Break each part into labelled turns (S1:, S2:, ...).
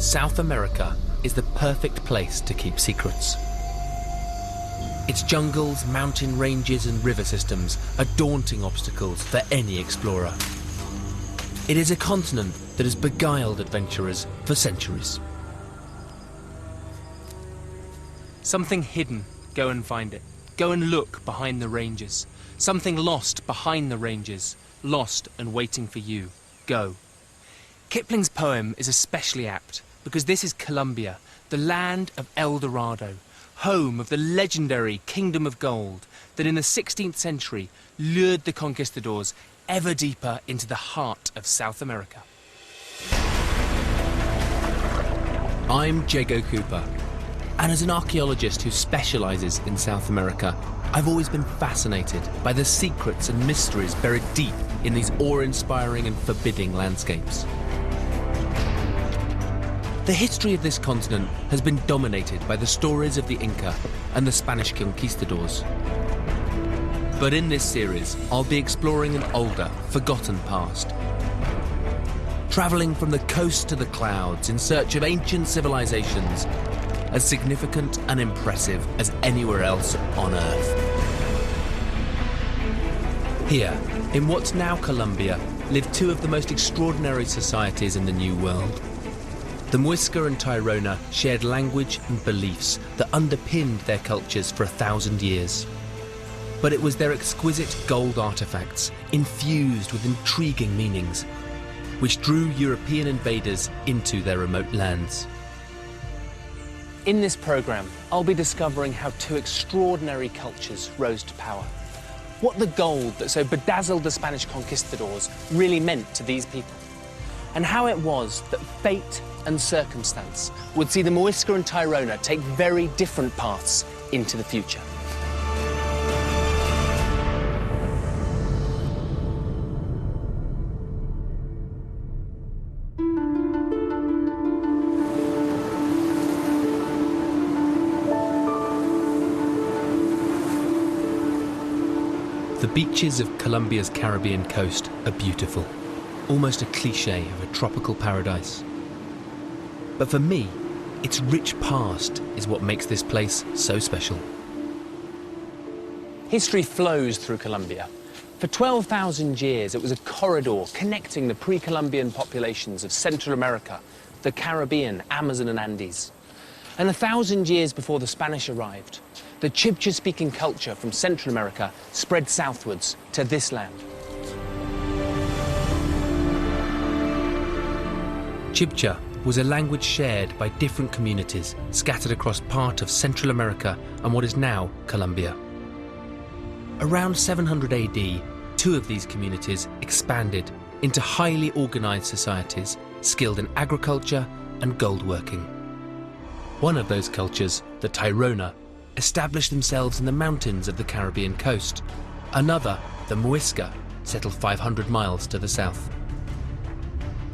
S1: South America is the perfect place to keep secrets. Its jungles, mountain ranges and river systems are daunting obstacles for any explorer. It is a continent that has beguiled adventurers for centuries. Something hidden, go and find it. Go and look behind the ranges. Something lost behind the ranges, lost and waiting for you. Go. Kipling's poem is especially apt because this is Colombia, the land of El Dorado, home of the legendary Kingdom of Gold that in the 16th century lured the conquistadors ever deeper into the heart of South America. I'm Jago Cooper, and as an archaeologist who specialises in South America, I've always been fascinated by the secrets and mysteries buried deep in these awe-inspiring and forbidding landscapes. The history of this continent has been dominated by the stories of the Inca and the Spanish conquistadors. But in this series, I'll be exploring an older, forgotten past. Travelling from the coast to the clouds in search of ancient civilisations as significant and impressive as anywhere else on Earth. Here, in what's now Colombia, live two of the most extraordinary societies in the New World. The Muisca and Tairona shared language and beliefs that underpinned their cultures for 1,000 years. But it was their exquisite gold artefacts, infused with intriguing meanings, which drew European invaders into their remote lands. In this programme, I'll be discovering how two extraordinary cultures rose to power. What the gold that so bedazzled the Spanish conquistadors really meant to these people. And how it was that fate and circumstance would see the Muisca and Tairona take very different paths into the future. The beaches of Colombia's Caribbean coast are beautiful, almost a cliché of a tropical paradise. But for me, its rich past is what makes this place so special. History flows through Colombia. For 12,000 years, it was a corridor connecting the pre-Columbian populations of Central America, the Caribbean, Amazon and Andes. And 1,000 years before the Spanish arrived, the Chibcha-speaking culture from Central America spread southwards to this land. Chibcha was a language shared by different communities scattered across part of Central America and what is now Colombia. Around 700 AD, two of these communities expanded into highly organised societies skilled in agriculture and gold working. One of those cultures, the Tairona, established themselves in the mountains of the Caribbean coast. Another, the Muisca, settled 500 miles to the south.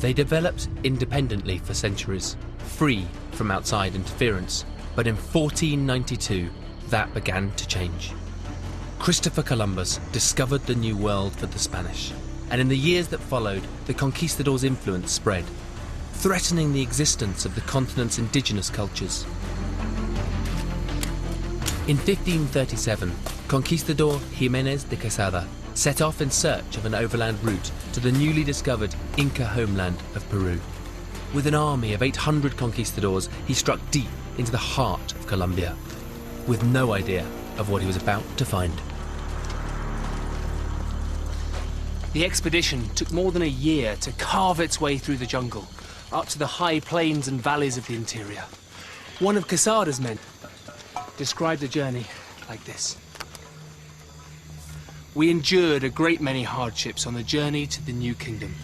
S1: They developed independently for centuries, free from outside interference, but in 1492, that began to change. Christopher Columbus discovered the New World for the Spanish, and in the years that followed, the conquistadors' influence spread, threatening the existence of the continent's indigenous cultures. In 1537, Conquistador Jiménez de Quesada set off in search of an overland route to the newly discovered Inca homeland of Peru. With an army of 800 conquistadors, he struck deep into the heart of Colombia, with no idea of what he was about to find. The expedition took more than a year to carve its way through the jungle, up to the high plains and valleys of the interior. One of Quesada's men described the journey like this. We endured a great many hardships on the journey to the new kingdom,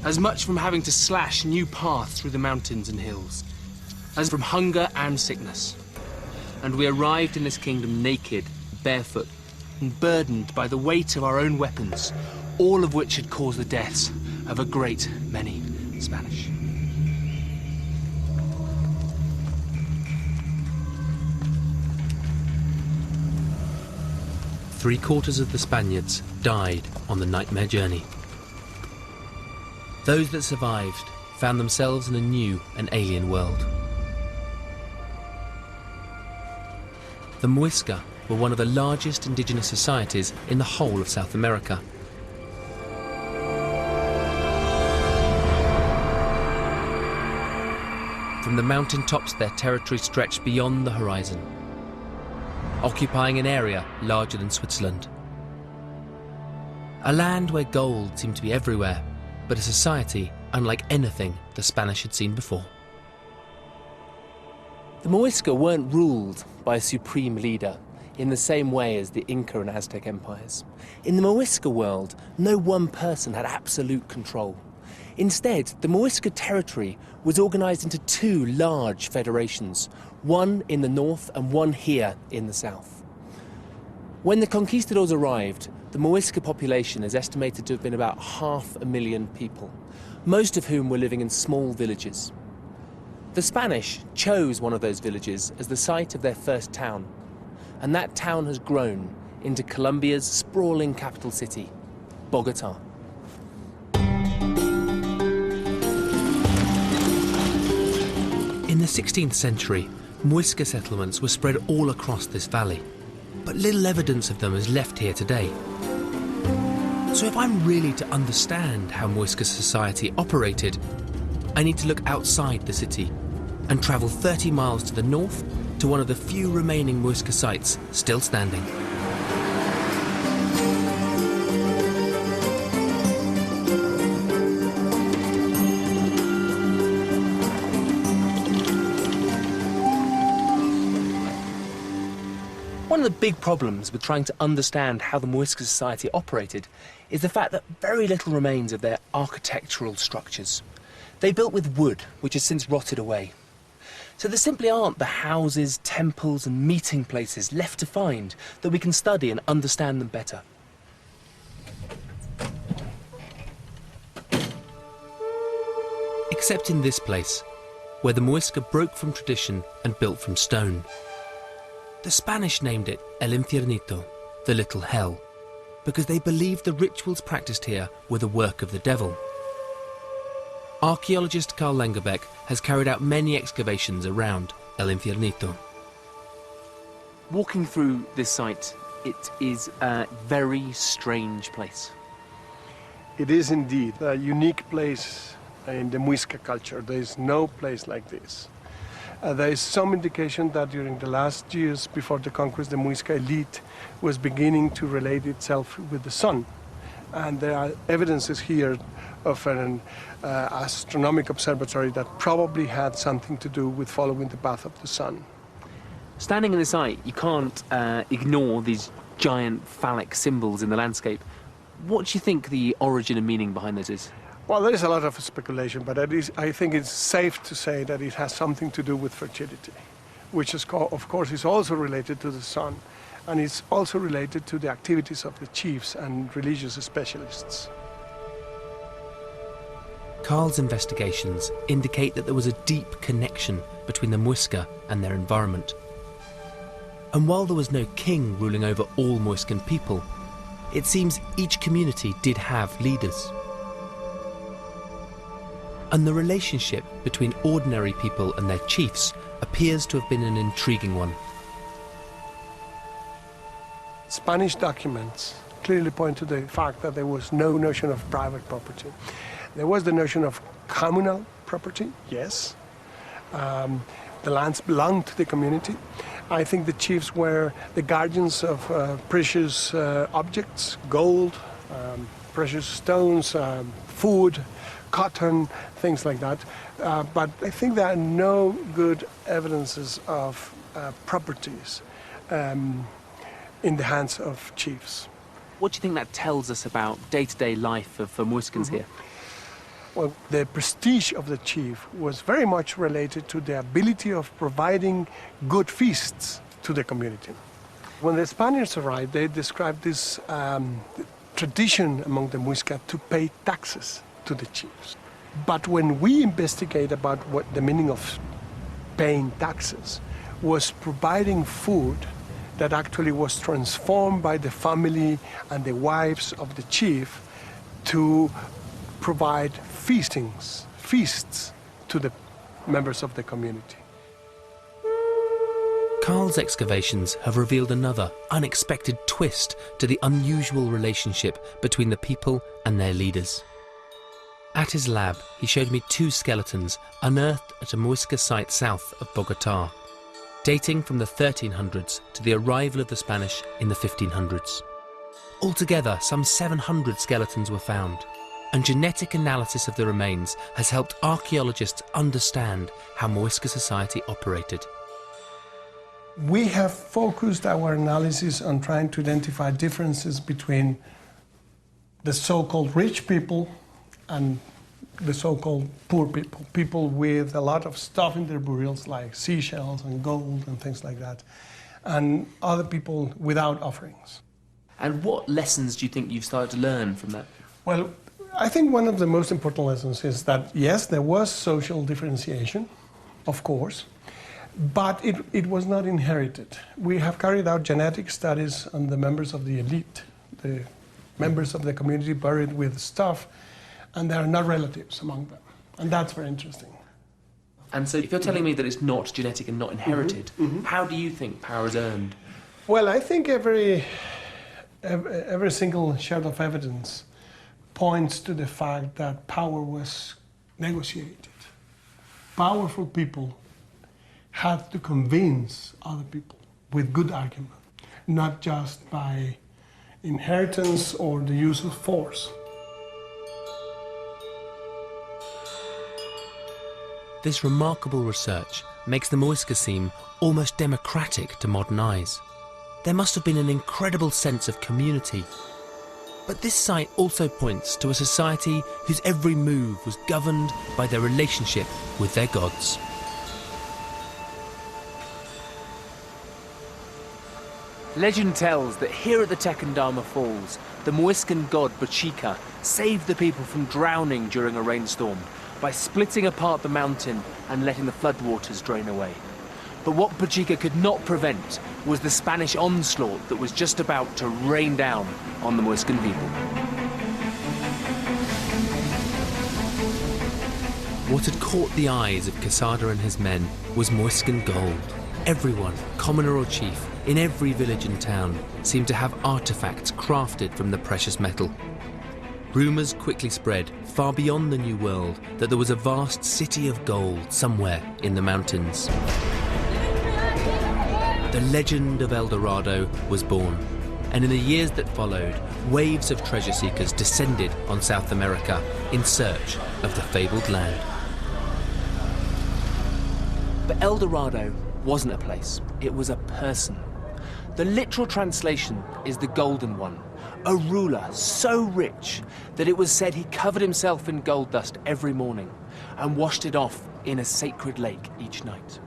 S1: as much from having to slash new paths through the mountains and hills, as from hunger and sickness. And we arrived in this kingdom naked, barefoot, and burdened by the weight of our own weapons, all of which had caused the deaths of a great many Spanish. Three-quarters of the Spaniards died on the nightmare journey. Those that survived found themselves in a new and alien world. The Muisca were one of the largest indigenous societies in the whole of South America. From the mountain tops, their territory stretched beyond the horizon, occupying an area larger than Switzerland. A land where gold seemed to be everywhere, but a society unlike anything the Spanish had seen before. The Muisca weren't ruled by a supreme leader in the same way as the Inca and Aztec empires. In the Muisca world, no one person had absolute control. Instead, the Muisca territory was organised into two large federations, one in the north and one here in the south. When the conquistadors arrived, the Muisca population is estimated to have been about 500,000 people, most of whom were living in small villages. The Spanish chose one of those villages as the site of their first town, and that town has grown into Colombia's sprawling capital city, Bogotá. In the 16th century, Muisca settlements were spread all across this valley, but little evidence of them is left here today. So if I'm really to understand how Muisca society operated, I need to look outside the city and travel 30 miles to the north to one of the few remaining Muisca sites still standing. One of the big problems with trying to understand how the Muisca society operated is the fact that very little remains of their architectural structures. They built with wood, which has since rotted away. So there simply aren't the houses, temples and meeting places left to find that we can study and understand them better. Except in this place, where the Muisca broke from tradition and built from stone. The Spanish named it El Infiernito, the Little Hell, because they believed the rituals practiced here were the work of the devil. Archaeologist Carl Langerbeck has carried out many excavations around El Infiernito. Walking through this site, it is a very strange place.
S2: It is indeed a unique place in the Muisca culture. There is no place like this. There is some indication that during the last years before the conquest, the Muisca elite was beginning to relate itself with the sun. And there are evidences here of an astronomical observatory that probably had something to do with following the path of the sun.
S1: Standing in the site, you can't ignore these giant phallic symbols in the landscape. What do you think the origin and meaning behind this is?
S2: Well, there is a lot of speculation, but I think it's safe to say that it has something to do with fertility, which is, of course is also related to the sun, and it's also related to the activities of the chiefs and religious specialists.
S1: Carl's investigations indicate that there was a deep connection between the Muisca and their environment. And while there was no king ruling over all Muiscan people, it seems each community did have leaders. And the relationship between ordinary people and their chiefs appears to have been an intriguing one.
S2: Spanish documents clearly point to the fact that there was no notion of private property. There was the notion of communal property, yes. The lands belonged to the community. I think the chiefs were the guardians of precious objects, gold, precious stones, food, cotton, things like that. But I think there are no good evidences of properties in the hands of chiefs.
S1: What do you think that tells us about day-to-day life of Muiscans here?
S2: Well, the prestige of the chief was very much related to the ability of providing good feasts to the community. When the Spaniards arrived, they described this tradition among the Muisca to pay taxes to the chiefs. But when we investigate about what the meaning of paying taxes was providing food that actually was transformed by the family and the wives of the chief to provide feasts to the members of the community.
S1: Carl's excavations have revealed another unexpected twist to the unusual relationship between the people and their leaders. At his lab, he showed me 2 skeletons unearthed at a Muisca site south of Bogotá, dating from the 1300s to the arrival of the Spanish in the 1500s. Altogether, some 700 skeletons were found, and genetic analysis of the remains has helped archaeologists understand how Muisca society operated.
S2: We have focused our analysis on trying to identify differences between the so-called rich people and the so-called poor people, people with a lot of stuff in their burials like seashells and gold and things like that, and other people without offerings.
S3: And what lessons do you think you've started to learn from that?
S2: Well, I think one of the most important lessons is that, yes, there was social differentiation, of course, but it was not inherited. We have carried out genetic studies on the members of the elite, the members of the community buried with stuff, and there are not relatives among them. And that's very interesting.
S3: And so if you're telling me that it's not genetic and not inherited, how do you think power is earned?
S2: Well, I think every single shred of evidence points to the fact that power was negotiated. Powerful people had to convince other people with good argument, not just by inheritance or the use of force.
S1: This remarkable research makes the Muisca seem almost democratic to modern eyes. There must have been an incredible sense of community. But this site also points to a society whose every move was governed by their relationship with their gods.
S3: Legend tells that here at the Tequendama Falls, the Muiscan god Bochica saved the people from drowning during a rainstorm by splitting apart the mountain and letting the floodwaters drain away. But what Bochica could not prevent was the Spanish onslaught that was just about to rain down on the Muiscan people.
S1: What had caught the eyes of Quesada and his men was Muiscan gold. Everyone, commoner or chief, in every village and town seemed to have artifacts crafted from the precious metal. Rumours quickly spread far beyond the New World that there was a vast city of gold somewhere in the mountains. The legend of El Dorado was born, and in the years that followed, waves of treasure seekers descended on South America in search of the fabled land.
S3: But El Dorado wasn't a place, it was a person. The literal translation is the Golden One, a ruler so rich that it was said he covered himself in gold dust every morning and washed it off in a sacred lake each night.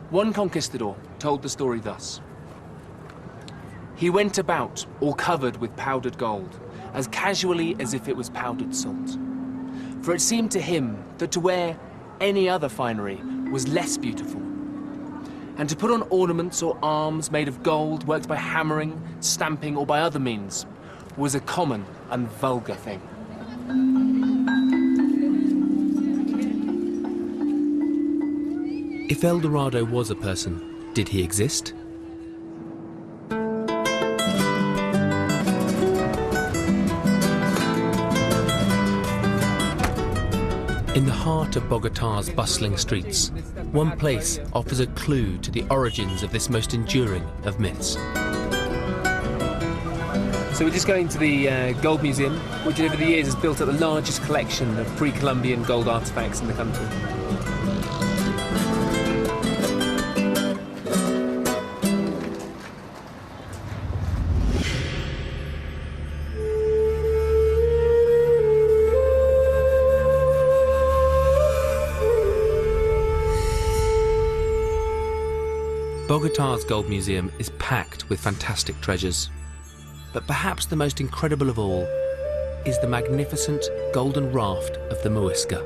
S3: One conquistador told the story thus. He went about all covered with powdered gold, as casually as if it was powdered salt. For it seemed to him that to wear any other finery was less beautiful, and to put on ornaments or arms made of gold worked by hammering, stamping, or by other means was a common and vulgar thing.
S1: If El Dorado was a person, did he exist? In the heart of Bogotá's bustling streets, one place offers a clue to the origins of this most enduring of myths.
S3: So we're just going to the Gold Museum, which over the years has built up the largest collection of pre-Columbian gold artefacts in the country.
S1: Bogotá's Gold Museum is packed with fantastic treasures. But perhaps the most incredible of all is the magnificent golden raft of the Muisca.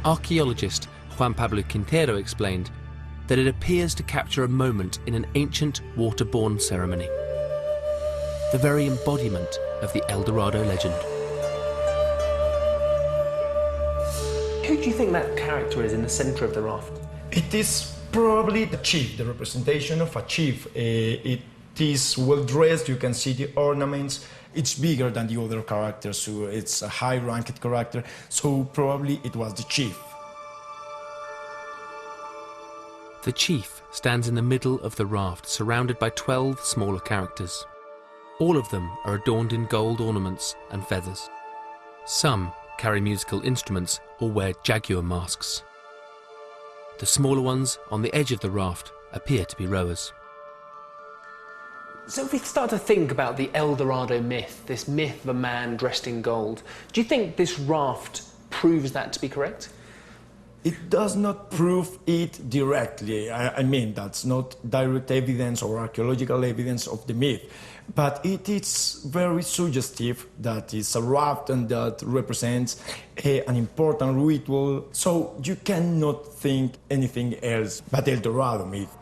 S1: Archaeologist Juan Pablo Quintero explained, that it appears to capture a moment in an ancient waterborne ceremony. The very embodiment of the El Dorado legend.
S3: Who do you think that character is in the centre of the raft?
S4: It is probably the chief, the representation of a chief. It is well dressed, you can see the ornaments. It's bigger than the other characters, so it's a high-ranked character, so probably it was the chief.
S1: The chief stands in the middle of the raft, surrounded by 12 smaller characters. All of them are adorned in gold ornaments and feathers. Some carry musical instruments or wear jaguar masks. The smaller ones on the edge of the raft appear to be rowers.
S3: So if we start to think about the El Dorado myth, this myth of a man dressed in gold, do you think this raft proves that to be correct?
S4: It does not prove it directly. I mean, that's not direct evidence or archaeological evidence of the myth. But it is very suggestive that it's a raft and that represents an important ritual. So you cannot think anything else but El Dorado myth.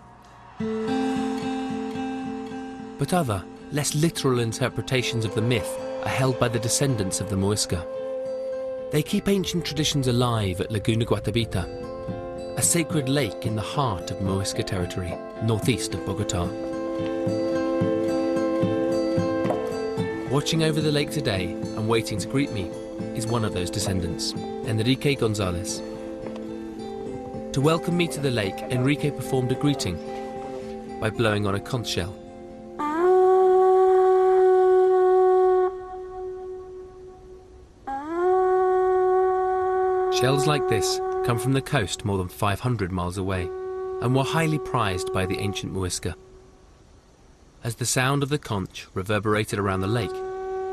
S1: But other, less literal interpretations of the myth are held by the descendants of the Muisca. They keep ancient traditions alive at Laguna Guatavita, a sacred lake in the heart of Muisca territory, northeast of Bogotá. Watching over the lake today and waiting to greet me is one of those descendants, Enrique González. To welcome me to the lake, Enrique performed a greeting by blowing on a conch shell. Shells like this come from the coast more than 500 miles away and were highly prized by the ancient Muisca. As the sound of the conch reverberated around the lake,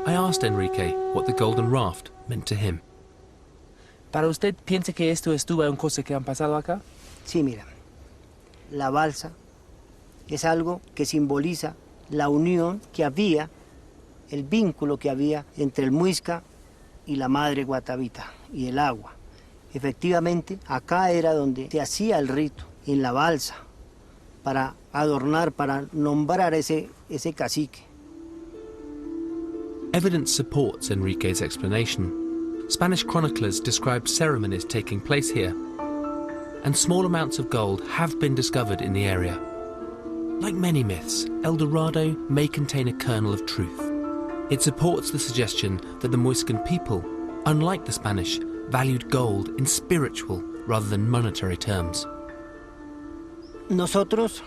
S1: I asked Enrique what the golden raft meant to him.
S3: ¿Para usted piensa que esto estuvo en cosas que han pasado acá?
S5: Sí, mira, la balsa es algo que simboliza la unión que había, el vínculo que había entre el Muisca y la madre Guatavita y el agua. Efectivamente, acá era donde se hacía el rito, en la balsa, para adornar, para nombrar ese cacique.
S1: Evidence supports Enrique's explanation. Spanish chroniclers describe ceremonies taking place here, and small amounts of gold have been discovered in the area. Like many myths, El Dorado may contain a kernel of truth. It supports the suggestion that the Muiscan people, unlike the Spanish, valued gold in spiritual rather than monetary terms.
S5: Nosotros,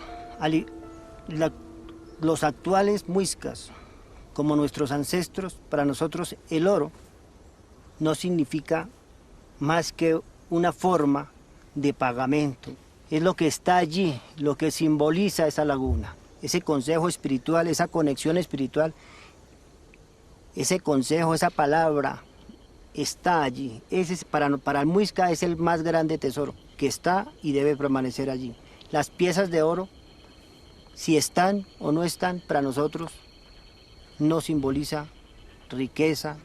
S5: los actuales muiscas, como nuestros ancestros, para nosotros el oro no significa más que una forma de pagamento. Es lo que está allí, lo que simboliza esa laguna, ese consejo espiritual, esa conexión espiritual, ese consejo, esa palabra está allí. Ese para el Muisca es el más grande tesoro, que está y debe permanecer allí. Las piezas de oro, si están o no están, para nosotros no simboliza riqueza.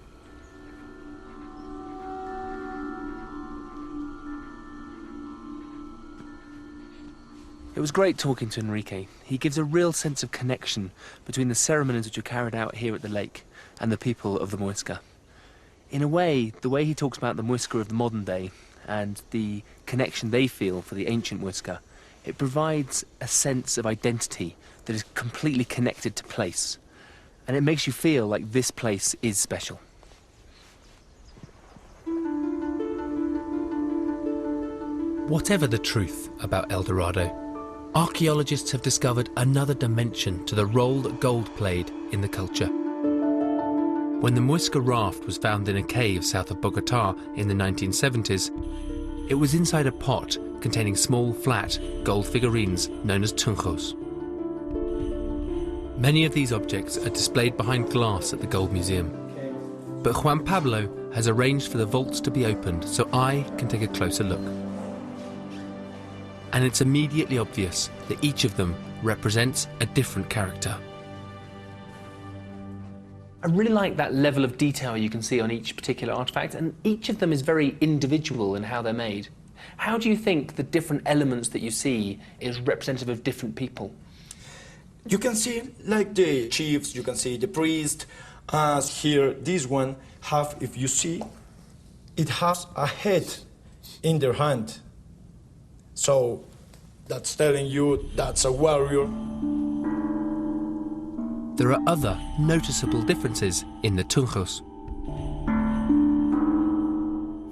S3: It was great talking to Enrique. He gives a real sense of connection between the ceremonies which are carried out here at the lake and the people of the Muisca. In a way, the way he talks about the Muisca of the modern day and the connection they feel for the ancient Muisca, it provides a sense of identity that is completely connected to place. And it makes you feel like this place is special.
S1: Whatever the truth about El Dorado, archaeologists have discovered another dimension to the role that gold played in the culture. When the Muisca raft was found in a cave south of Bogotá in the 1970s, it was inside a pot containing small, flat gold figurines known as tunjos. Many of these objects are displayed behind glass at the Gold Museum. But Juan Pablo has arranged for the vaults to be opened so I can take a closer look. And it's immediately obvious that each of them represents a different character.
S3: I really like that level of detail you can see on each particular artefact, and each of them is very individual in how they're made. How do you think the different elements that you see is representative of different people?
S4: You can see like the chiefs, you can see the priest, as here this one have, if you see, it has a head in their hand. So that's telling you that's a warrior.
S1: There are other noticeable differences in the tunjos.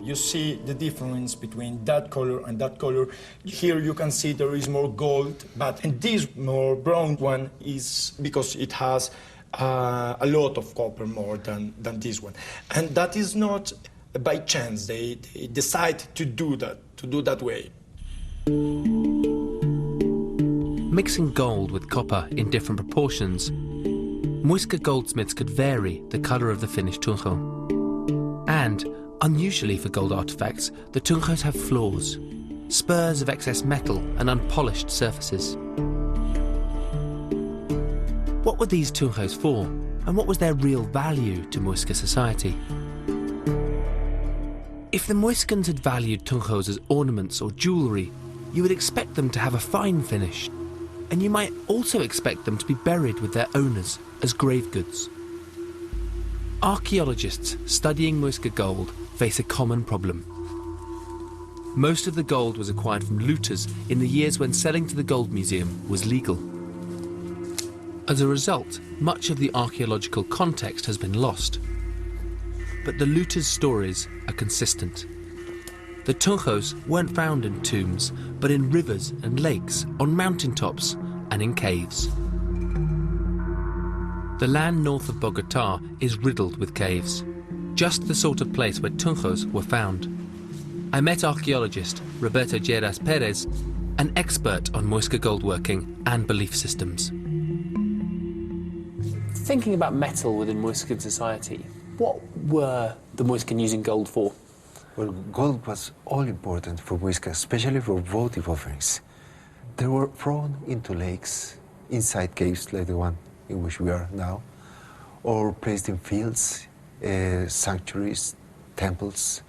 S4: You see the difference between that color and that color. Here you can see there is more gold, but in this more brown one is because it has a lot of copper more than this one. And that is not by chance. They decide to do that way.
S1: Mixing gold with copper in different proportions, Muisca goldsmiths could vary the colour of the finished tunjo. And, unusually for gold artefacts, the tunjos have flaws, spurs of excess metal and unpolished surfaces. What were these tunjos for, and what was their real value to Muisca society? If the Muiscans had valued tunjos as ornaments or jewellery, you would expect them to have a fine finish, and you might also expect them to be buried with their owners as grave goods. Archaeologists studying Muisca gold face a common problem. Most of the gold was acquired from looters in the years when selling to the gold museum was legal. As a result, much of the archaeological context has been lost. But the looters' stories are consistent. The tunjos weren't found in tombs, but in rivers and lakes, on mountaintops and in caves. The land north of Bogotá is riddled with caves, just the sort of place where tunjos were found. I met archaeologist Roberto Lleras Perez, an expert on Muisca goldworking and belief systems.
S3: Thinking about metal within Muiscan society, what were the Muiscan using gold for?
S6: Well, gold was all important for Muisca, especially for votive offerings. They were thrown into lakes, inside caves like the one in which we are now, or placed in fields, sanctuaries, temples,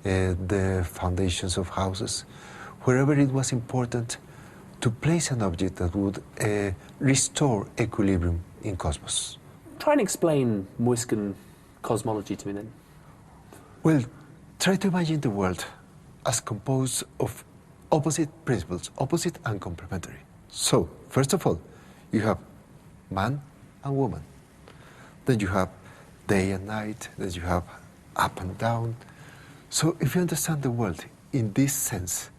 S6: the foundations of houses, wherever it was important to place an object that would restore equilibrium in cosmos.
S3: Try and explain Muiscan cosmology to me then.
S6: Well, try to imagine the world as composed of opposite principles, opposite and complementary. So, first of all, you have man and woman. Then you have day and night, then you have up and down. So if you understand the world in this sense,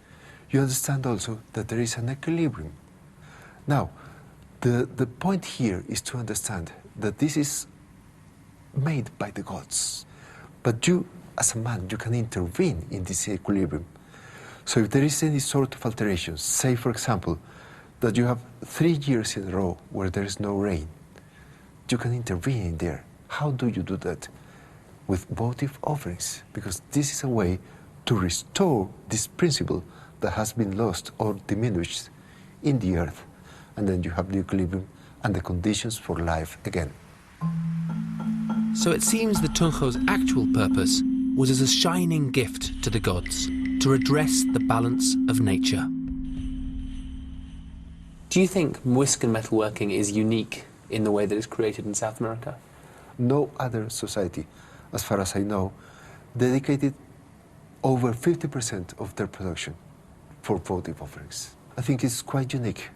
S6: you understand also that there is an equilibrium. Now, the point here is to understand that this is made by the gods. But you, as a man, you can intervene in this equilibrium. So if there is any sort of alteration, say for example, that you have 3 years in a row where there is no rain, you can intervene in there. How do you do that? With votive offerings, because this is a way to restore this principle that has been lost or diminished in the earth. And then you have the equilibrium and the conditions for life again.
S1: So it seems the tunjo's actual purpose was as a shining gift to the gods, to redress the balance of nature.
S3: Do you think Muiscan metalworking is unique in the way that it's created in South America?
S6: No other society, as far as I know, dedicated over 50% of their production for votive offerings. I think it's quite unique.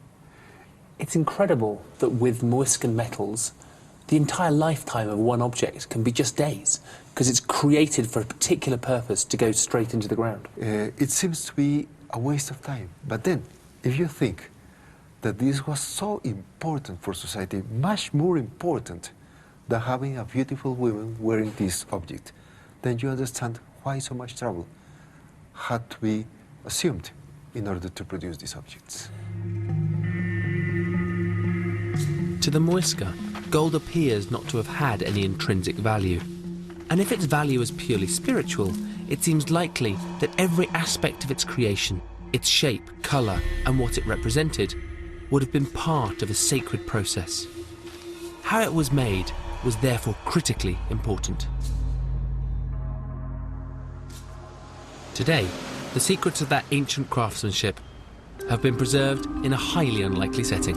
S3: It's incredible that with Muiscan metals, the entire lifetime of one object can be just days, because it's created for a particular purpose to go straight into the ground.
S6: It seems to be a waste of time. But then, if you think that this was so important for society, much more important than having a beautiful woman wearing this object, then you understand why so much trouble had to be assumed in order to produce these objects.
S1: To the Muisca, gold appears not to have had any intrinsic value. And if its value is purely spiritual, it seems likely that every aspect of its creation, its shape, colour, and what it represented, would have been part of a sacred process. How it was made was therefore critically important. Today, the secrets of that ancient craftsmanship have been preserved in a highly unlikely setting.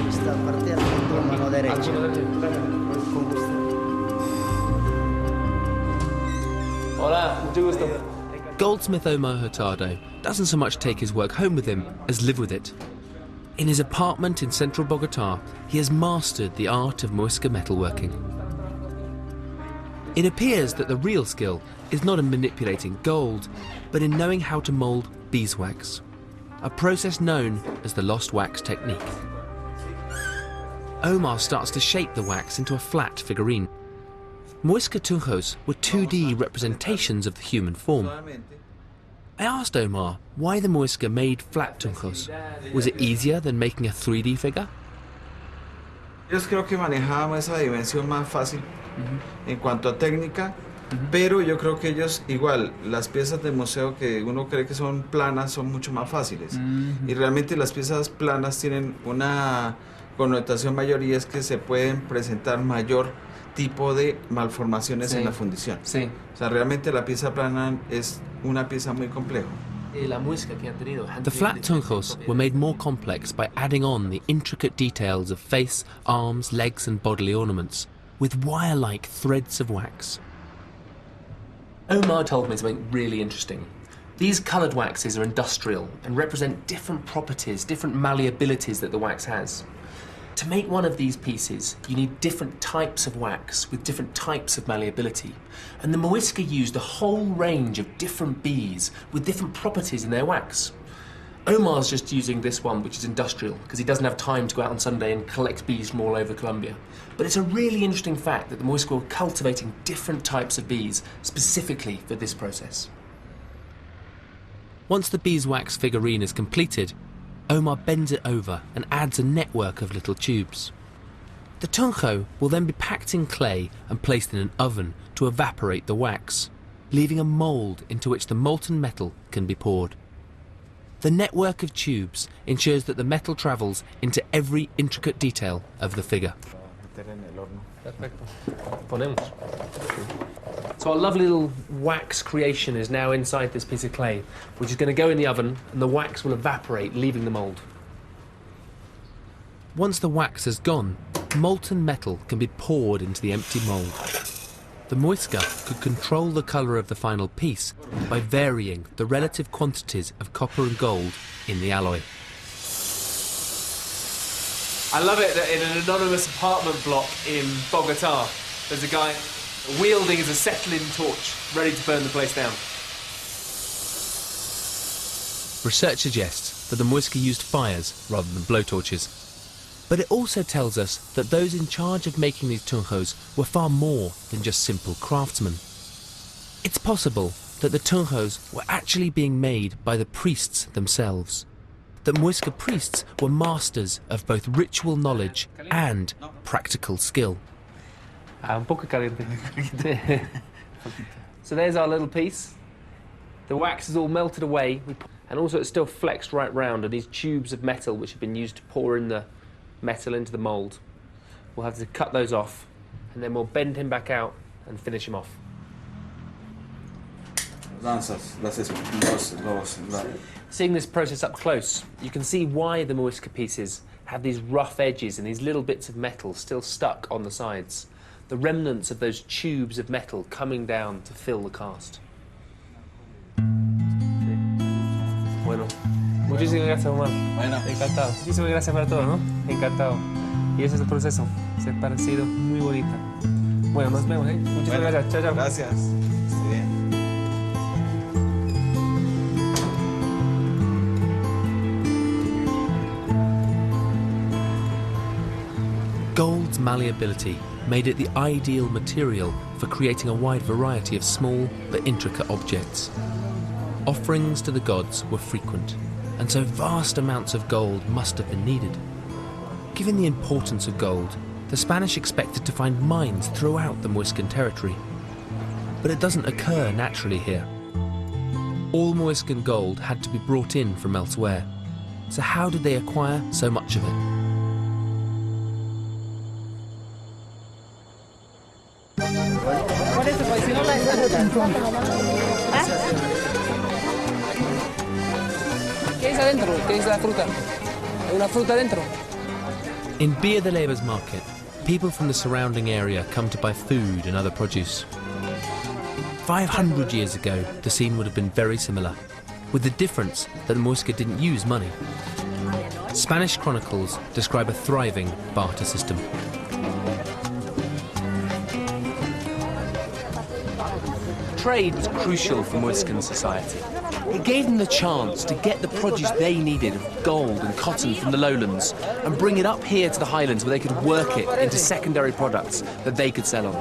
S5: Esta parte al fondo, mano derecha.
S3: Hola, mucho gusto.
S1: Goldsmith Omar Hurtado doesn't so much take his work home with him as live with it. In his apartment in central Bogota, he has mastered the art of Muisca metalworking. It appears that the real skill is not in manipulating gold, but in knowing how to mould beeswax, a process known as the lost wax technique. Omar starts to shape the wax into a flat figurine. Muisca tunjos were 2D representations of the human form. I asked Omar why the Muisca made flat tunjos. Was it easier than making a 3D figure?
S7: Ellos creo que manejaban esa dimensión más fácil en cuanto a técnica, pero yo creo que ellos igual, las piezas de museo que uno cree que son planas son mucho más fáciles. Y realmente las piezas planas tienen una connotación mayor y es que se pueden presentar mayor tipo de malformaciones en la fundición.
S3: Sí.
S7: O sea, realmente la pieza plana es una pieza muy compleja.
S1: The flat tunjos were made more complex by adding on the intricate details of face, arms, legs and bodily ornaments, with wire-like threads of wax.
S3: Omar told me something really interesting. These coloured waxes are industrial and represent different properties, different malleabilities that the wax has. To make one of these pieces, you need different types of wax with different types of malleability. And the Muisca used a whole range of different bees with different properties in their wax. Omar's just using this one, which is industrial, because he doesn't have time to go out on Sunday and collect bees from all over Colombia. But it's a really interesting fact that the Muisca were cultivating different types of bees specifically for this process.
S1: Once the beeswax figurine is completed, Omar bends it over and adds a network of little tubes. The tunjo will then be packed in clay and placed in an oven to evaporate the wax, leaving a mould into which the molten metal can be poured. The network of tubes ensures that the metal travels into every intricate detail of the figure.
S3: So our lovely little wax creation is now inside this piece of clay, which is going to go in the oven, and the wax will evaporate, leaving the mould.
S1: Once the wax has gone, molten metal can be poured into the empty mould. The Muisca could control the colour of the final piece by varying the relative quantities of copper and gold in the alloy.
S3: I love it that in an anonymous apartment block in Bogota, there's a guy wielding as a acetylene torch, ready to burn the place down.
S1: Research suggests that the Muisca used fires rather than blowtorches. But it also tells us that those in charge of making these tunjos were far more than just simple craftsmen. It's possible that the tunjos were actually being made by the priests themselves. That Muisca priests were masters of both ritual knowledge and practical skill.
S3: Un poco caliente. So there's our little piece. The wax is all melted away, and also it's still flexed right round, and these tubes of metal which have been used to pour in the metal into the mould. We'll have to cut those off, and then we'll bend him back out and finish him off. Seeing this process up close, you can see why the Muisca pieces have these rough edges and these little bits of metal still stuck on the sides. The remnants of those tubes of metal coming down to fill the cast. Bueno, muchísimas gracias, Omar. Bueno. Encantado. Muchísimas gracias para todo, ¿no? Encantado. Y ese es el proceso. Se ha parecido muy bonita. Bueno, nos vemos, ¿eh? Muchísimas gracias. Chao, chao.
S7: Gracias. Esté bien.
S1: Gold's malleability made it the ideal material for creating a wide variety of small but intricate objects. Offerings to the gods were frequent, and so vast amounts of gold must have been needed. Given the importance of gold, the Spanish expected to find mines throughout the Muiscan territory. But it doesn't occur naturally here. All Muiscan gold had to be brought in from elsewhere. So how did they acquire so much of it?
S3: ¿Qué es adentro? ¿Qué es la fruta? ¿Hay una fruta adentro?
S1: In Via de Leyva's market, people from the surrounding area come to buy food and other produce. 500 years ago, the scene would have been very similar, with the difference that the Muisca didn't use money. Spanish chronicles describe a thriving barter system.
S3: Trade was crucial for Muiscan society. It gave them the chance to get the produce they needed of gold and cotton from the lowlands and bring it up here to the highlands where they could work it into secondary products that they could sell on.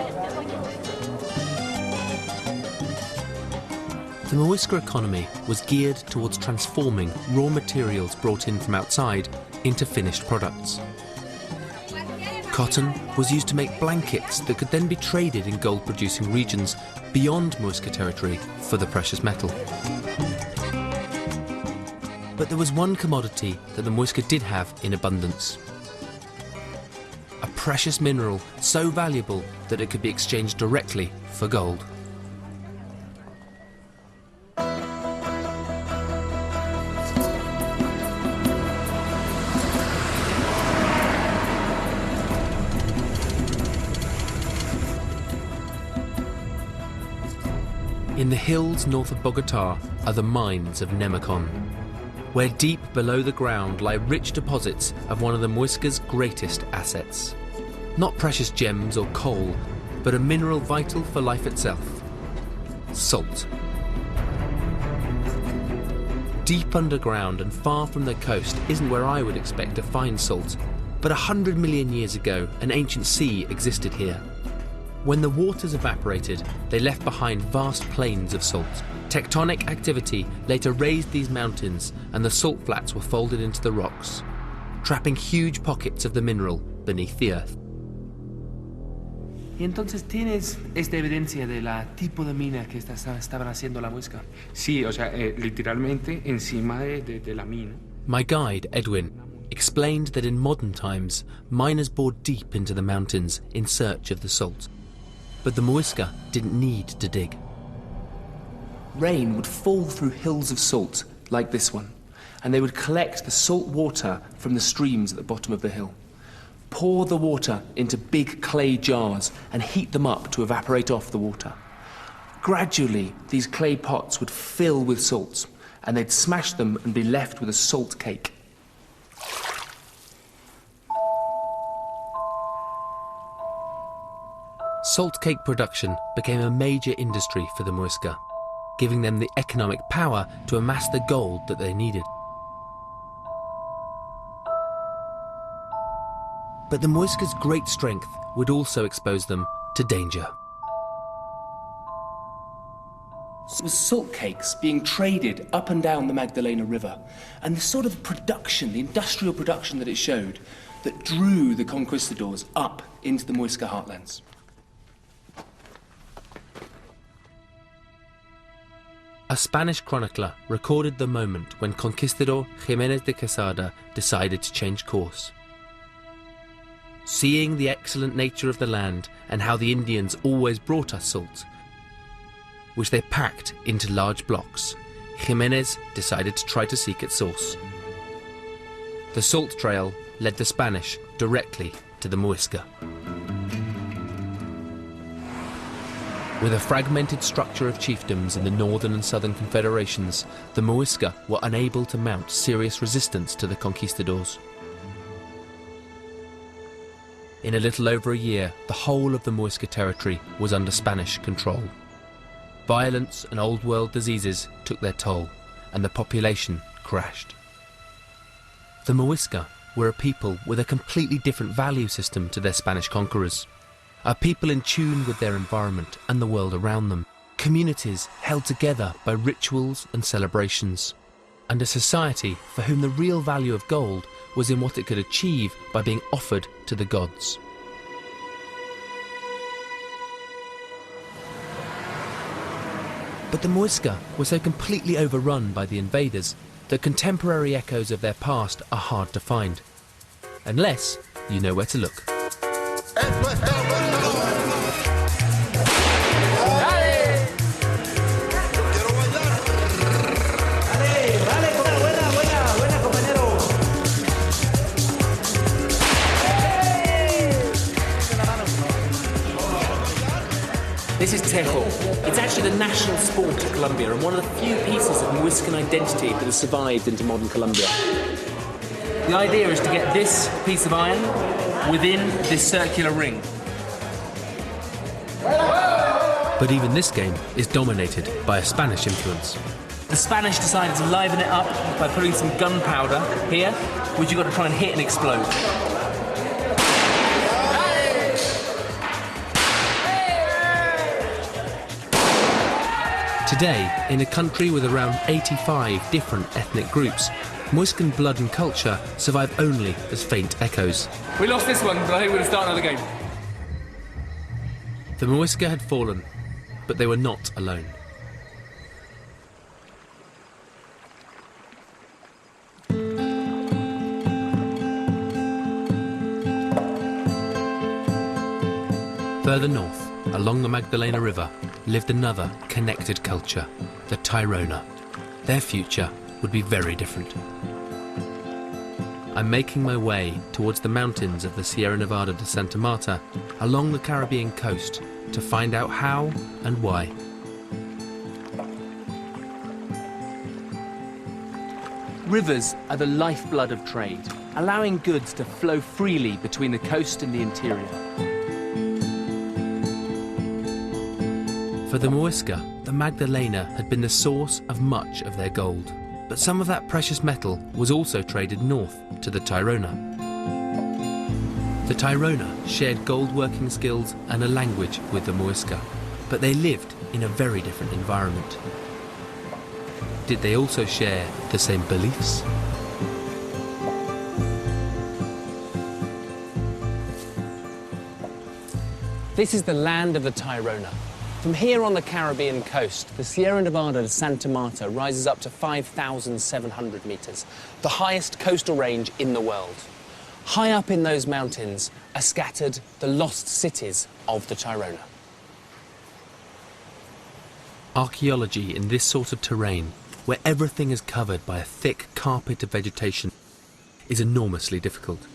S1: The Muisca economy was geared towards transforming raw materials brought in from outside into finished products. Cotton was used to make blankets that could then be traded in gold-producing regions beyond Muisca territory for the precious metal. But there was one commodity that the Muisca did have in abundance. A precious mineral so valuable that it could be exchanged directly for gold. In the hills north of Bogotá are the mines of Nemocon, where deep below the ground lie rich deposits of one of the Muisca's greatest assets. Not precious gems or coal, but a mineral vital for life itself: salt. Deep underground and far from the coast isn't where I would expect to find salt, but 100 million years ago an ancient sea existed here. When the waters evaporated, they left behind vast plains of salt. Tectonic activity later raised these mountains, and the salt flats were folded into the rocks, trapping huge pockets of the mineral beneath the earth.
S3: ¿Y entonces tienes esta evidencia de la tipo de mina que estaban haciendo la Muisca?
S8: Sí, o sea, literalmente encima de la mina.
S1: My guide, Edwin, explained that in modern times, miners bored deep into the mountains in search of the salt. But the Muisca didn't need to dig.
S3: Rain would fall through hills of salt, like this one, and they would collect the salt water from the streams at the bottom of the hill, pour the water into big clay jars and heat them up to evaporate off the water. Gradually, these clay pots would fill with salt, and they'd smash them and be left with a salt cake.
S1: Salt cake production became a major industry for the Muisca, giving them the economic power to amass the gold that they needed. But the Muisca's great strength would also expose them to danger.
S3: It was salt cakes being traded up and down the Magdalena River, and the sort of production, the industrial production that it showed, that drew the conquistadors up into the Muisca heartlands.
S1: A Spanish chronicler recorded the moment when conquistador Jiménez de Quesada decided to change course. Seeing the excellent nature of the land and how the Indians always brought us salt, which they packed into large blocks, Jiménez decided to try to seek its source. The salt trail led the Spanish directly to the Muisca. With a fragmented structure of chiefdoms in the northern and southern confederations, the Muisca were unable to mount serious resistance to the conquistadors. In a little over a year, the whole of the Muisca territory was under Spanish control. Violence and old world diseases took their toll, and the population crashed. The Muisca were a people with a completely different value system to their Spanish conquerors. A people in tune with their environment and the world around them. Communities held together by rituals and celebrations. And a society for whom the real value of gold was in what it could achieve by being offered to the gods. But the Muisca were so completely overrun by the invaders that contemporary echoes of their past are hard to find. Unless you know where to look.
S3: This is tejo. It's actually the national sport of Colombia and one of the few pieces of Muiscan identity that has survived into modern Colombia. The idea is to get this piece of iron within this circular ring.
S1: But even this game is dominated by a Spanish influence.
S3: The Spanish decided to liven it up by putting some gunpowder here, which you've got to try and hit and explode.
S1: Today, in a country with around 85 different ethnic groups, Muiscan blood and culture survive only as faint echoes.
S3: We lost this one, but I think we're going to start another game.
S1: The Muisca had fallen, but they were not alone. Further north, along the Magdalena River, lived another connected culture, the Tairona. Their future would be very different. I'm making my way towards the mountains of the Sierra Nevada de Santa Marta, along the Caribbean coast, to find out how and why.
S3: Rivers are the lifeblood of trade, allowing goods to flow freely between the coast and the interior.
S1: For the Muisca, the Magdalena had been the source of much of their gold. But some of that precious metal was also traded north to the Tairona. The Tairona shared gold working skills and a language with the Muisca, but they lived in a very different environment. Did they also share the same beliefs?
S3: This is the land of the Tairona. From here on the Caribbean coast, the Sierra Nevada de Santa Marta rises up to 5,700 meters, the highest coastal range in the world. High up in those mountains are scattered the lost cities of the Tairona.
S1: Archaeology in this sort of terrain, where everything is covered by a thick carpet of vegetation, is enormously difficult.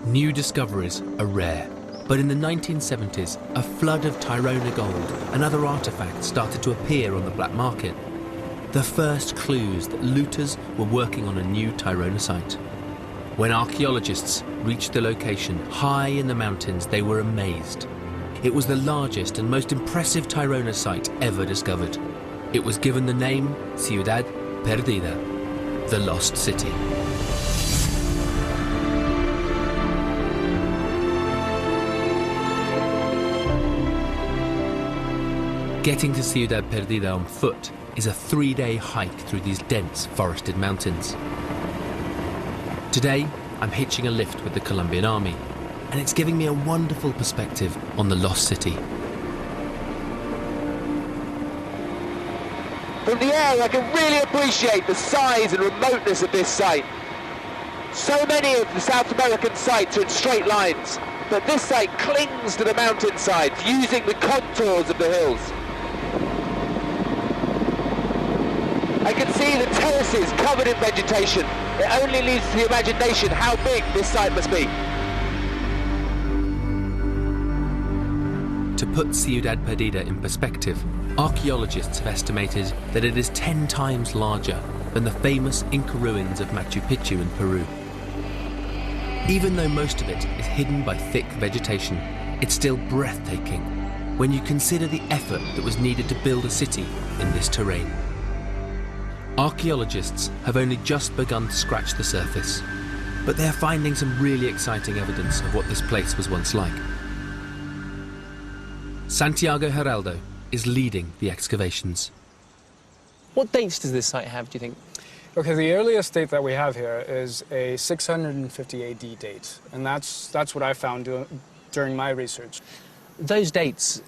S1: New discoveries are rare. But in the 1970s, a flood of Tairona gold and other artifacts started to appear on the black market. The first clues that looters were working on a new Tairona site. When archaeologists reached the location high in the mountains, they were amazed. It was the largest and most impressive Tairona site ever discovered. It was given the name Ciudad Perdida, the Lost City. Getting to Ciudad Perdida on foot is a 3-day hike through these dense forested mountains. Today, I'm hitching a lift with the Colombian army, and it's giving me a wonderful perspective on the lost city.
S9: From the air, I can really appreciate the size and remoteness of this site. So many of the South American sites are in straight lines, but this site clings to the mountainsides using the contours of the hills. I can see the terraces covered in vegetation. It only leaves to the imagination how big this site must be.
S1: To put Ciudad Perdida in perspective, archaeologists have estimated that it is 10 times larger than the famous Inca ruins of Machu Picchu in Peru. Even though most of it is hidden by thick vegetation, it's still breathtaking when you consider the effort that was needed to build a city in this terrain. Archaeologists have only just begun to scratch the surface, but they're finding some really exciting evidence of what this place was once like. Santiago Geraldo is leading the excavations.
S3: What dates does this site have, do you think?
S10: Okay, the earliest date that we have here is a 650 AD date, and that's what I found during my research.
S3: Those dates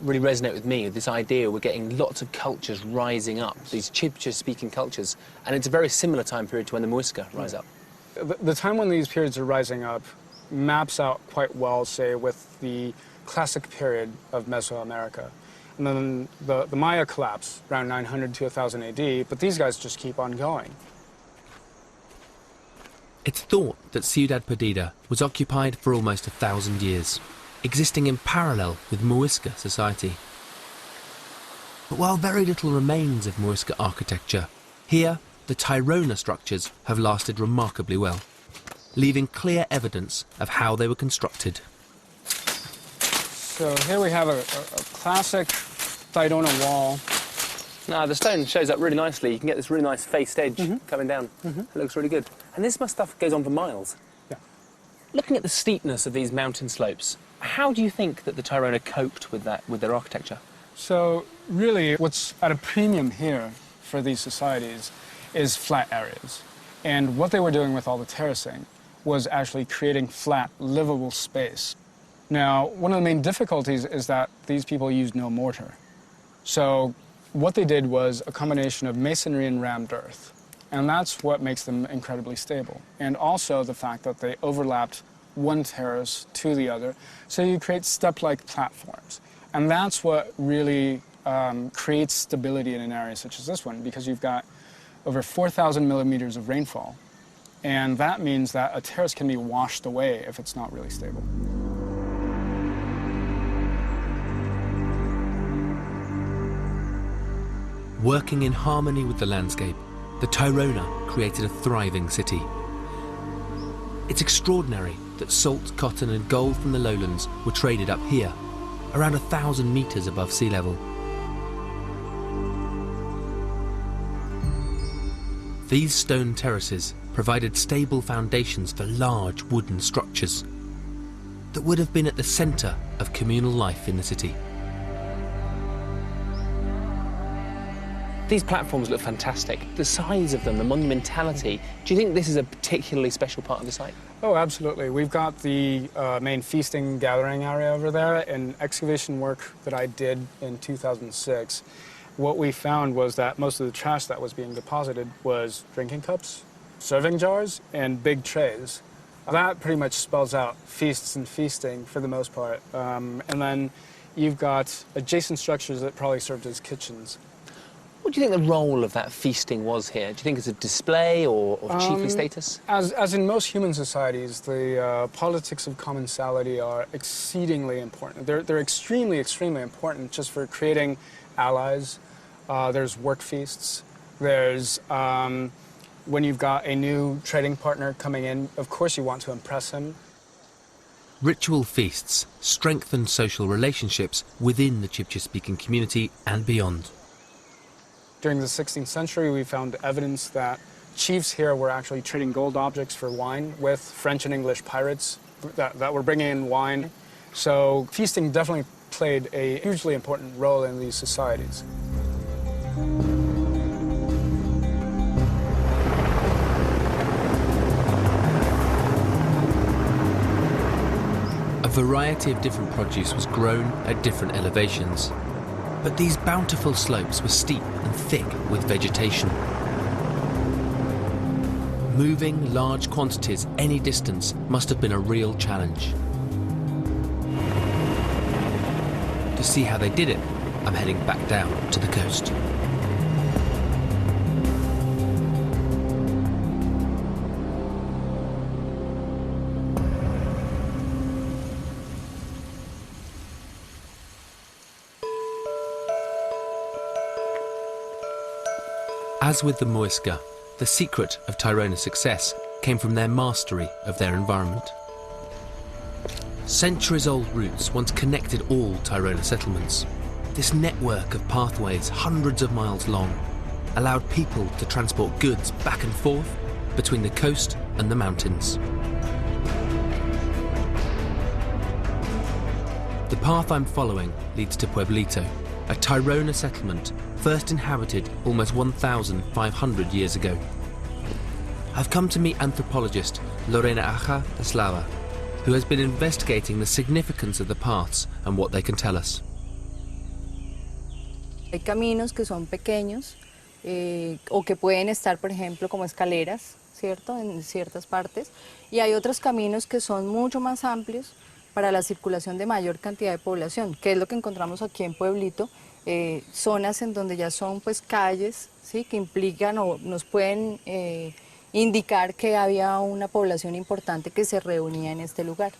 S3: really resonate with me, this idea we're getting lots of cultures rising up, these Chibcha-speaking cultures, and it's a very similar time period to when the Muisca rise up.
S10: The time when these periods are rising up maps out quite well, say, with the classic period of Mesoamerica. And then the Maya collapse around 900 to 1000 AD, but these guys just keep on going.
S1: It's thought that Ciudad Perdida was occupied for almost 1,000 years. existing in parallel with Muisca society. But while very little remains of Muisca architecture, here the Tairona structures have lasted remarkably well, leaving clear evidence of how they were constructed.
S10: So here we have a classic Tairona wall.
S3: Now, the stone shows up really nicely. You can get this really nice faced edge coming down. It looks really good. And this stuff goes on for miles.
S10: Yeah.
S3: Looking at the steepness of these mountain slopes, how do you think that the Tairona coped with that, with their architecture?
S10: So really, what's at a premium here for these societies is flat areas. And what they were doing with all the terracing was actually creating flat, livable space. Now, one of the main difficulties is that these people used no mortar. So what they did was a combination of masonry and rammed earth. And that's what makes them incredibly stable. And also the fact that they overlapped one terrace to the other, so you create step-like platforms. And that's what really creates stability in an area such as this one, because you've got over 4,000 millimeters of rainfall. And that means that a terrace can be washed away if it's not really stable.
S1: Working in harmony with the landscape, the Tairona created a thriving city. It's extraordinary that salt, cotton and gold from the lowlands were traded up here, around 1,000 meters above sea level. These stone terraces provided stable foundations for large wooden structures that would have been at the center of communal life in the city.
S3: These platforms look fantastic. The size of them, the monumentality. Do you think this is a particularly special part of the site?
S10: Oh, absolutely. We've got the main feasting gathering area over there. In excavation work that I did in 2006, what we found was that most of the trash that was being deposited was drinking cups, serving jars, and big trays. That pretty much spells out feasts and feasting for the most part. And then you've got adjacent structures that probably served as kitchens.
S3: What do you think the role of that feasting was here? Do you think it's a display or chiefly status?
S10: As in most human societies, the politics of commensality are exceedingly important. They're extremely, extremely important just for creating allies. There's work feasts. There's when you've got a new trading partner coming in, of course you want to impress him.
S1: Ritual feasts strengthened social relationships within the Chibcha-speaking community and beyond.
S10: During the 16th century, we found evidence that chiefs here were actually trading gold objects for wine with French and English pirates that were bringing in wine. So feasting definitely played a hugely important role in these societies.
S1: A variety of different produce was grown at different elevations. But these bountiful slopes were steep and thick with vegetation. Moving large quantities any distance must have been a real challenge. To see how they did it, I'm heading back down to the coast. As with the Muisca, the secret of Tairona's success came from their mastery of their environment. Centuries-old routes once connected all Tairona settlements. This network of pathways, hundreds of miles long, allowed people to transport goods back and forth between the coast and the mountains. The path I'm following leads to Pueblito, a Tairona settlement first inhabited almost 1,500 years ago. I've come to meet anthropologist Lorena Aja Eslava, who has been investigating the significance of the paths and what they can tell us.
S11: Hay caminos que son pequeños o que pueden estar, por ejemplo, como escaleras, ¿cierto? En ciertas partes. Y hay otros caminos que son mucho más amplios para la circulación de mayor cantidad de población, que es lo que encontramos aquí en Pueblito, zonas en donde ya son pues calles, ¿sí? Que implican o nos pueden indicar que había una población importante que se reunía en este lugar.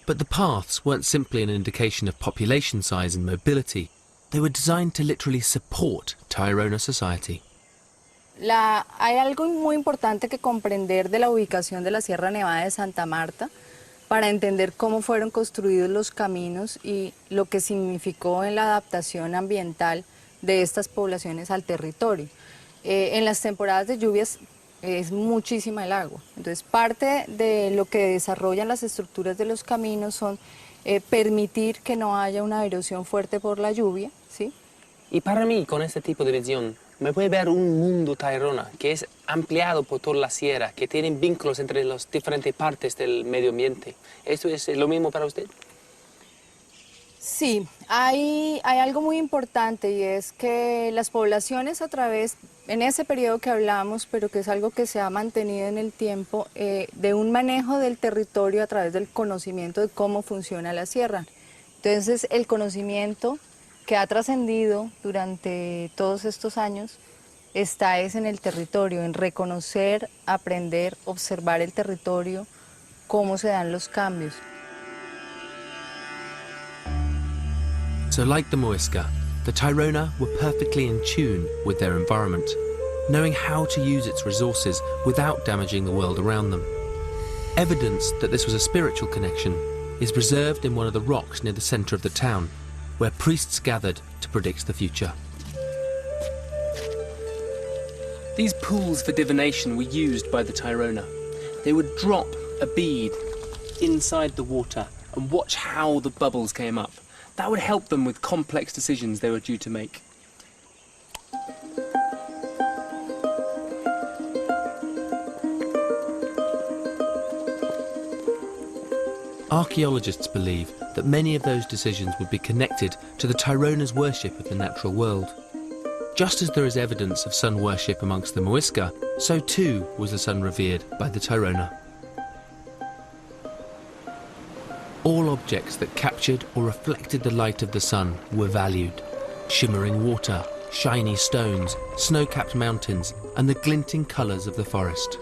S1: But the paths weren't simply an indication of population size and mobility. They were designed to literally support Tairona society.
S11: Hay algo muy importante que comprender de la ubicación de la Sierra Nevada de Santa Marta para entender cómo fueron construidos los caminos y lo que significó en la adaptación ambiental de estas poblaciones al territorio. En las temporadas de lluvias es muchísima el agua, entonces parte de lo que desarrollan las estructuras de los caminos son permitir que no haya una erosión fuerte por la lluvia, ¿sí?
S3: Y para mí, con este tipo de visión, me puede ver un mundo Tairona que es ampliado por toda la sierra, que tiene vínculos entre las diferentes partes del medio ambiente. ¿Esto es lo mismo para usted?
S11: Sí, hay algo muy importante y es que las poblaciones a través, en ese periodo que hablamos, pero que es algo que se ha mantenido en el tiempo, de un manejo del territorio a través del conocimiento de cómo funciona la sierra. Entonces, el conocimiento que ha trascendido durante todos estos años está en el territorio, en reconocer, aprender, observar el territorio, cómo se dan los cambios.
S1: So like the Muisca, the Tairona were perfectly in tune with their environment, knowing how to use its resources without damaging the world around them. Evidence that this was a spiritual connection is preserved in one of the rocks near the centre of the town, where priests gathered to predict the future.
S3: These pools for divination were used by the Tairona. They would drop a bead inside the water and watch how the bubbles came up. That would help them with complex decisions they were due to make.
S1: Archaeologists believe that many of those decisions would be connected to the Tairona's worship of the natural world. Just as there is evidence of sun worship amongst the Muisca, so too was the sun revered by the Tairona. All objects that captured or reflected the light of the sun were valued. Shimmering water, shiny stones, snow-capped mountains, and the glinting colours of the forest.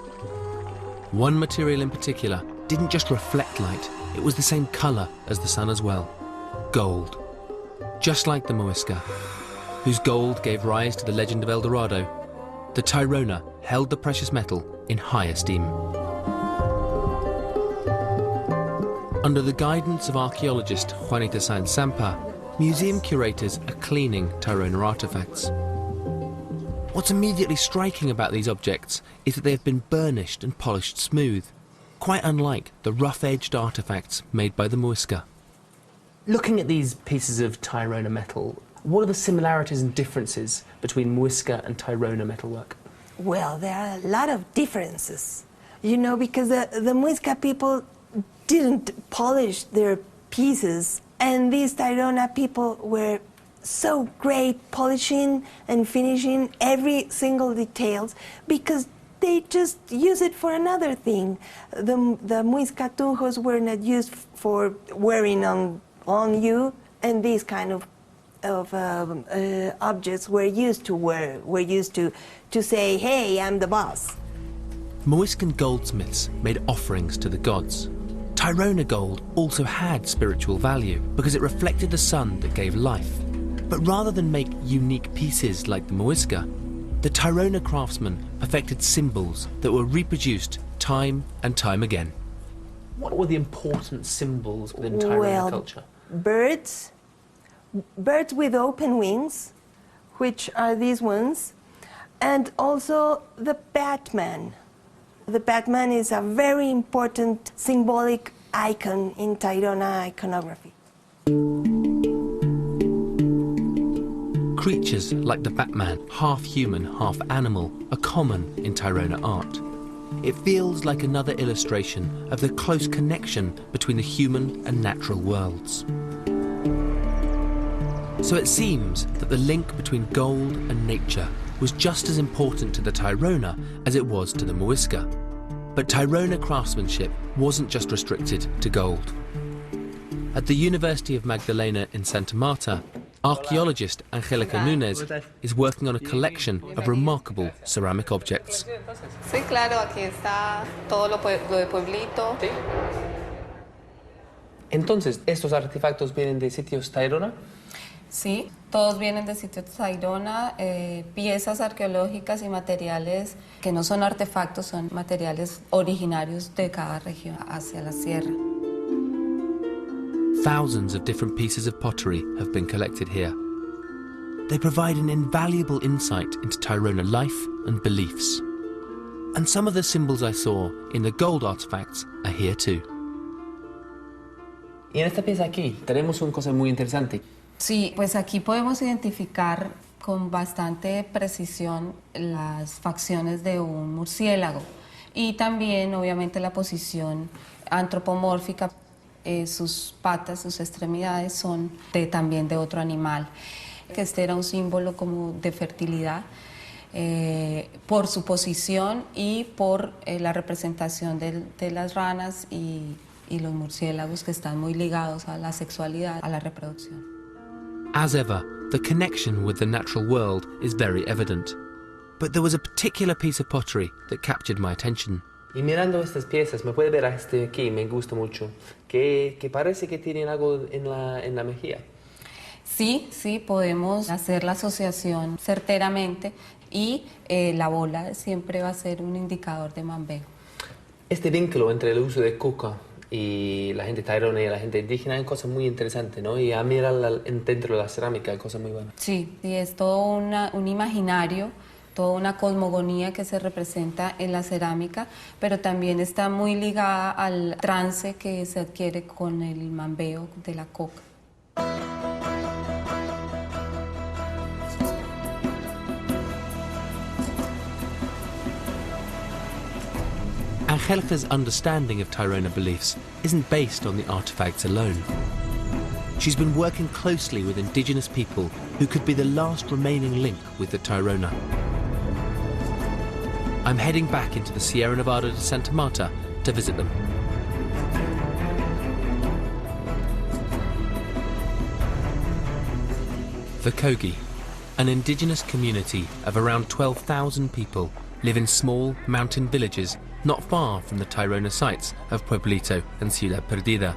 S1: One material in particular didn't just reflect light, it was the same colour as the sun as well. Gold. Just like the Muisca, whose gold gave rise to the legend of El Dorado, the Tairona held the precious metal in high esteem. Under the guidance of archaeologist Juanita Sáenz Sampa, museum curators are cleaning Tairona artefacts. What's immediately striking about these objects is that they have been burnished and polished smooth, quite unlike the rough-edged artefacts made by the Muisca.
S3: Looking at these pieces of Tairona metal, what are the similarities and differences between Muisca and Tairona metalwork?
S12: Well, there are a lot of differences, you know, because the Muisca people didn't polish their pieces, and these Tairona people were so great polishing and finishing every single details because they just use it for another thing. The Muisca tunjos were not used for wearing on you, and these kind of objects were used to say, hey, I'm the boss.
S1: Muiscan goldsmiths made offerings to the gods. Tairona gold also had spiritual value because it reflected the sun that gave life. But rather than make unique pieces like the Muisca, the Tairona craftsmen perfected symbols that were reproduced time and time again.
S3: What were the important symbols within Tairona culture?
S12: Birds with open wings, which are these ones, and also the Batman. The Batman is a very important symbolic icon in Tairona iconography.
S1: Creatures like the Batman, half human, half animal, are common in Tairona art. It feels like another illustration of the close connection between the human and natural worlds. So it seems that the link between gold and nature was just as important to the Tairona as it was to the Muisca. But Tairona craftsmanship wasn't just restricted to gold. At the University of Magdalena in Santa Marta, archaeologist Angelica Núñez is working on a collection of remarkable ceramic objects.
S11: Sí, claro, aquí está todo lo de pueblito.
S3: Entonces, ¿estos artefactos vienen de sitios Tairona?
S11: Sí, todos vienen de sitios Tairona, piezas arqueológicas y materiales que no son artefactos, son materiales originarios de cada región hacia la sierra.
S1: Thousands of different pieces of pottery have been collected here. They provide an invaluable insight into Tairona life and beliefs. And some of the symbols I saw in the gold artifacts are here too.
S3: Y en esta pieza aquí tenemos una cosa muy interesante.
S11: Sí, pues aquí podemos identificar con bastante precisión las facciones de un murciélago y también obviamente la posición antropomórfica, sus patas, sus extremidades son también de otro animal, que este era un símbolo como de fertilidad por su posición y por la representación de las ranas y los murciélagos, que están muy ligados a la sexualidad, a la reproducción.
S1: As ever, the connection with the natural world is very evident. But there was a particular piece of pottery that captured my attention.
S3: Y mirando estas piezas, me puede ver a este aquí, me gusta mucho, que parece que tienen algo en la mejilla.
S11: Sí, podemos hacer la asociación certeramente y la bola siempre va a ser un indicador de mambeo.
S3: Este vínculo entre el uso de coca y la gente tairona y la gente indígena es cosa muy interesante, ¿no? Y a mirar dentro de la cerámica es cosa muy buena.
S11: Sí, es todo un imaginario, toda una cosmogonía que se representa en la cerámica, pero también está muy ligada al trance que se adquiere con el mambeo de la coca.
S1: Angelica's understanding of Tairona beliefs isn't based on the artifacts alone. She's been working closely with indigenous people who could be the last remaining link with the Tairona. I'm heading back into the Sierra Nevada de Santa Marta to visit them. The Kogi, an indigenous community of around 12,000 people, live in small mountain villages not far from the Tairona sites of Pueblito and Ciudad Perdida.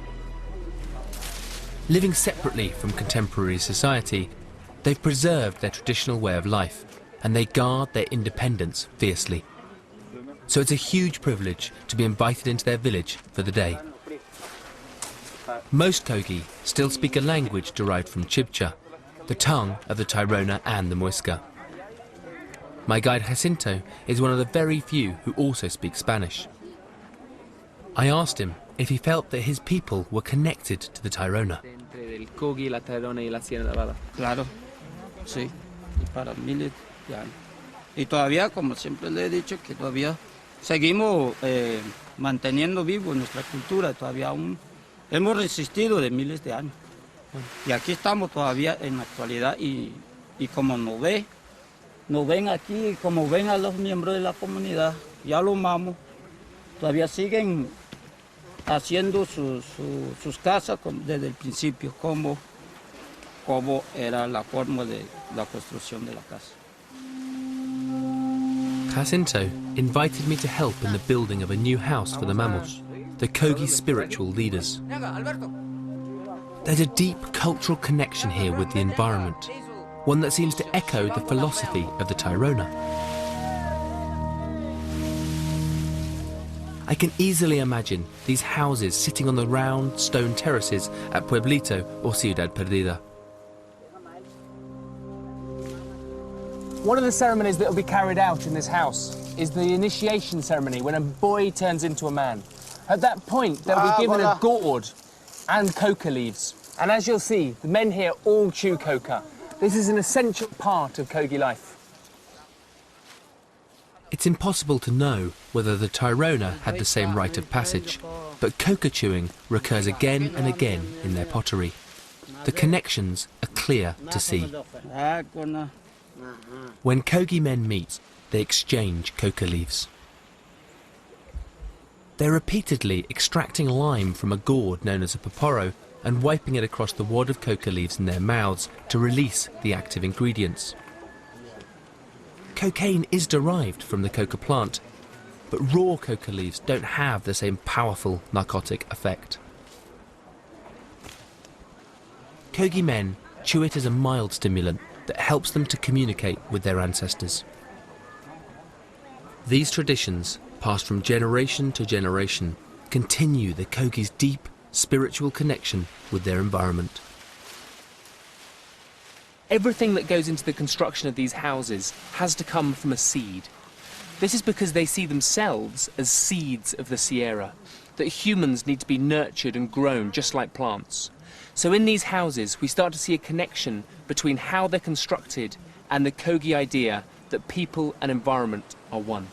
S1: Living separately from contemporary society, they've preserved their traditional way of life and they guard their independence fiercely. So it's a huge privilege to be invited into their village for the day. Most Kogi still speak a language derived from Chibcha, the tongue of the Tairona and the Muisca. My guide Jacinto is one of the very few who also speak Spanish. I asked him if he felt that his people were connected to the Tairona.
S13: Claro, sí, y para miles de años. Y todavía, como siempre le he dicho, que todavía seguimos manteniendo vivo nuestra cultura, todavía aún hemos resistido de miles de años. Y aquí estamos todavía en la actualidad y como nos ven aquí, como ven a los miembros de la comunidad, ya los mamos, todavía siguen haciendo sus casas desde el principio, como era la forma de la construcción de la casa.
S1: Jacinto invited me to help in the building of a new house for the Mamos, the Kogi spiritual leaders. There's a deep cultural connection here with the environment, one that seems to echo the philosophy of the Tairona. I can easily imagine these houses sitting on the round stone terraces at Pueblito or Ciudad Perdida.
S3: One of the ceremonies that will be carried out in this house is the initiation ceremony, when a boy turns into a man. At that point, they'll be given a gourd and coca leaves. And as you'll see, the men here all chew coca. This is an essential part of Kogi life.
S1: It's impossible to know whether the Tairona had the same rite of passage, but coca chewing recurs again and again in their pottery. The connections are clear to see. When Kogi men meet, they exchange coca leaves. They're repeatedly extracting lime from a gourd known as a poporo and wiping it across the wad of coca leaves in their mouths to release the active ingredients. Cocaine is derived from the coca plant, but raw coca leaves don't have the same powerful narcotic effect. Kogi men chew it as a mild stimulant that helps them to communicate with their ancestors. These traditions, passed from generation to generation, continue the Kogi's deep spiritual connection with their environment.
S3: Everything that goes into the construction of these houses has to come from a seed. This is because they see themselves as seeds of the Sierra, that humans need to be nurtured and grown just like plants. So in these houses, we start to see a connection between how they're constructed and the Kogi idea that people and environment are one.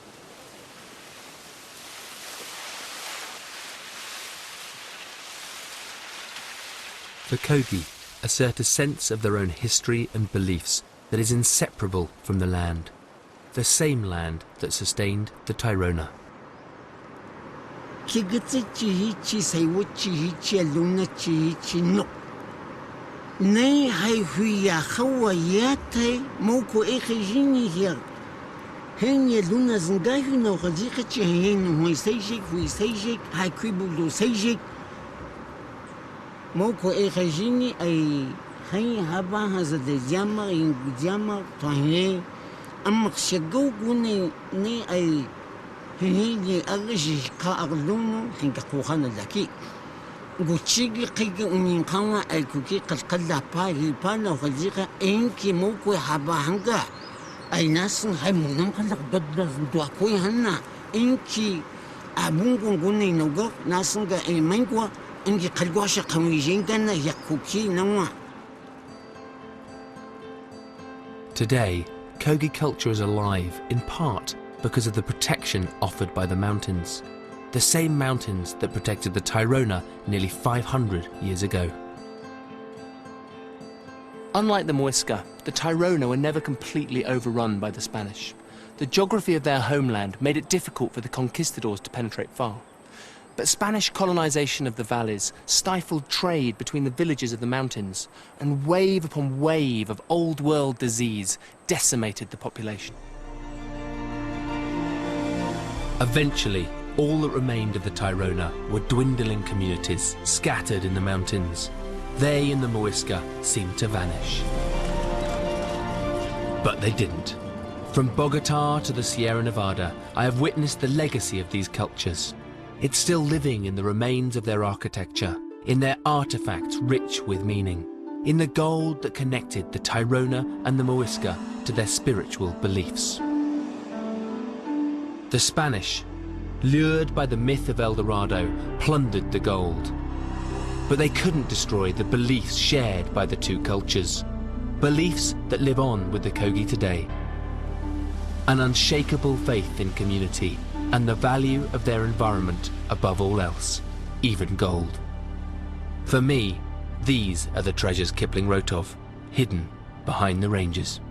S1: The Kogi assert a sense of their own history and beliefs that is inseparable from the land, the same land that sustained the Tairona.
S14: Moko ekajini ay hay haba haza de jama in jama tohne amak shago gune ne ay hini agaji ka agluno hinka kuhana laki guchigi qiga unin kama ay kuki qalqalla pari pana khajika enki moko haba hanga ay nasin hay munam qalaq badda do akoy hanna enki abungun gune nogo nasin ga ay mangwa.
S1: Today, Kogi culture is alive in part because of the protection offered by the mountains, the same mountains that protected the Tairona nearly 500 years ago.
S3: Unlike the Muisca, the Tairona were never completely overrun by the Spanish. The geography of their homeland made it difficult for the conquistadors to penetrate far. But Spanish colonization of the valleys stifled trade between the villages of the mountains, and wave upon wave of old-world disease decimated the population.
S1: Eventually, all that remained of the Tairona were dwindling communities scattered in the mountains. They and the Muisca seemed to vanish. But they didn't. From Bogota to the Sierra Nevada, I have witnessed the legacy of these cultures. It's still living in the remains of their architecture, in their artifacts rich with meaning, in the gold that connected the Tairona and the Muisca to their spiritual beliefs. The Spanish, lured by the myth of El Dorado, plundered the gold. But they couldn't destroy the beliefs shared by the two cultures, beliefs that live on with the Kogi today. An unshakable faith in community, and the value of their environment above all else, even gold. For me, these are the treasures Kipling wrote of, hidden behind the ranges.